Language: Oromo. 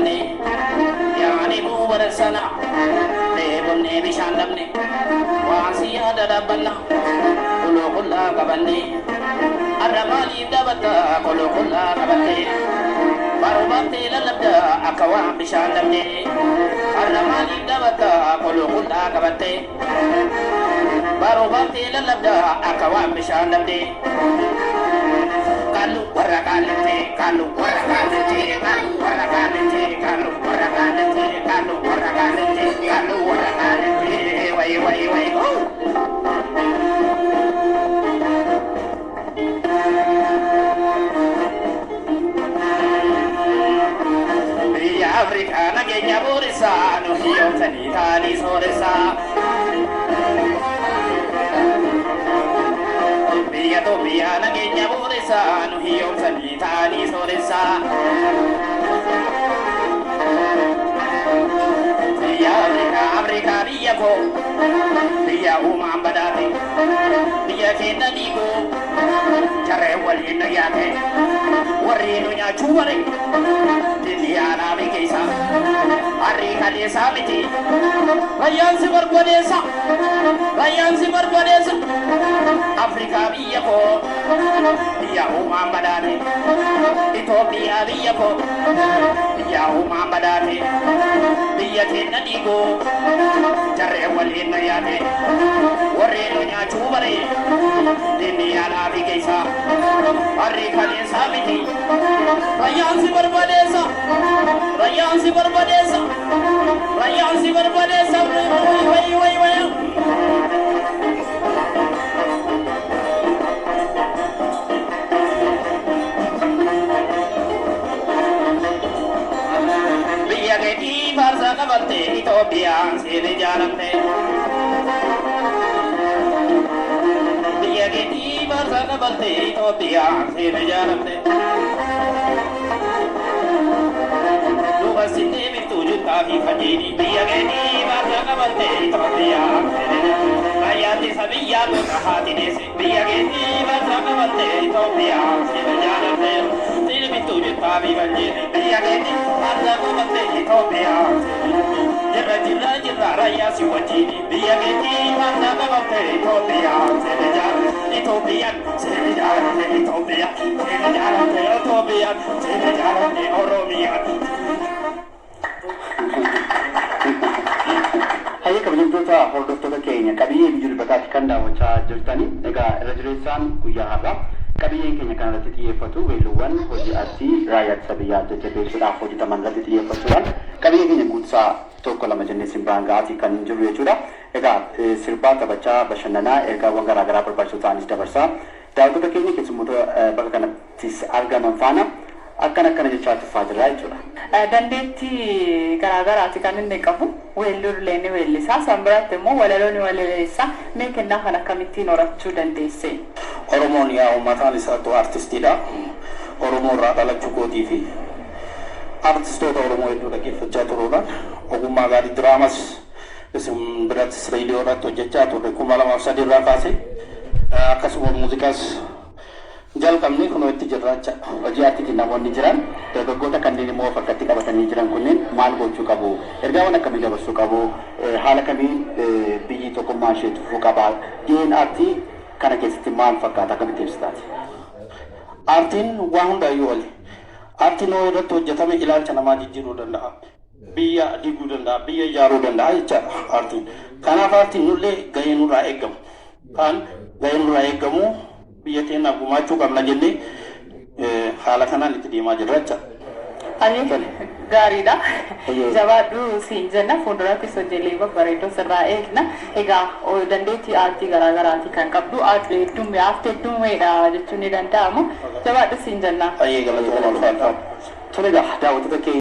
qabanne yaani buu barsana deebonne bishaan dhabne waan si yaada dhaabbanna qulqullaa qabanne har'a maaliif dhaabata qulqullaa qabatte barubattee lallabda akka waan bishaan dhabne har'a maaliif dhaabata qulqullaa qabatte barubattee lallabda akka waan bishaan dhabne kalu warra kalente kalu warra kalente kalu warra kalente kalu warra kalente kalu warra kalente kalu warra kalente way go Biya Afrika na Kenya borisa no hiyo tani tani soresa Biya na Kenya borisa no hiyo tani tani soresa Biya Afrika biya ko biya umambadate biya kenda digo jare wali na yate wari no nya chuware Diliana bigesa Ari kalesa miti Bayan si berkodesa Afrika biya ko biya umambadate Ethiopia biya ko biya umambadate biya kenda digo jare wali na yate wari no nya chuware Diliana bigesa Ari kalesa miti Bayan si berkodesa Bayan si berkodesa way Biya geti barza kabalte Ethiopia se de jaramte Biya geti barza kabalte Ethiopia se de jaramte Sinde bitu juta fi fajiri biya geni barza kabalte Ethiopia ayati sabiya to kahati dese biya geni barza kabalte Ethiopia sejajarate sinde bitu juta fi fajiri biya geni barza kabalte Ethiopia jira raya si wajini biya geni barza kabalte Ethiopia sejajarate Ethiopia sejajarate Oromia Hayya kabajamtoota hordoftoota keenya qabiyyee biyya bakkaatti kan daawwachaa jirtanii egaa irra jireessaan guyyaa har'aa qabiyyeen keenya kan irratti xiyyeeffatu weelluuwwan hojii artii raayyaa ittisa biyyaa jajjabeessuudhaaf hojjetaman irratti xiyyeeffachuudhaan qabiyyee keenya guutusaa tokko lama jennee simbaan ga'aatii kan jiru jechuudha. Egaa sirbaa taphachaa bashannanaa ergaawwan garaagaraa barbaachisoo ta'anis dabarsaa daawwattoota keenya keessummoota bakka kanattis argaman faana akkana jechaa tuffaa jirra jechuudha. Dandeettii garaagaraati kan inni qabu weelluulee ni weellisaa sanbiraatti immoo walaloonni walaleessaa mee kennaa kan akkamittiin horachuu dandeesse? Oromoon yaa uummataan isaatu artistiidha. Oromoo irraa dhalachuu kootii fi artistoota Oromoo hedduu dhaggeeffachaa turuudhaan ogummaa gaarii diraamas isin birattis reediyoo irratti hojjechaa turre 2003 irraa kaasee akkasuma muuziqaas jalqabni kun itti jirraacha hojii artiitiin namoonni jiran dargaggoota kanneen immoo fakkatti qabatanii jiran kunneen maal gochuu qabu ergaawwan akkamii dabarsuu qabu haala kamii biyyi tokkummaa ishee tufuu qaba gaheen artii kana keessatti maal fakkaata akkamitti ibsitaati? Artiin waan hundaayyuu oli artiin yoo irratti hojjetame ilaalcha namaa jijjiiruu danda'a biyya diiguu danda'a biyya ijaaruu danda'a jechaadha artiin kanaaf artiin nullee gahee nurraa eeggamu kan gahee nurraa eeggamu biyya teenya gumaachuu qabna jennee haala kanaan itti deemaa jirra jechaadha. Gaariidha. Jabaadhu siin jenna fuuldurattis hojjelee babbareedoo sirraa eegna. Egaa dandeettii aartii garaagaraati kan qabdu heddumeedha jechuun ni danda'amu. Jabaadhu siin jenna. Tole egaa daawwattoota keenya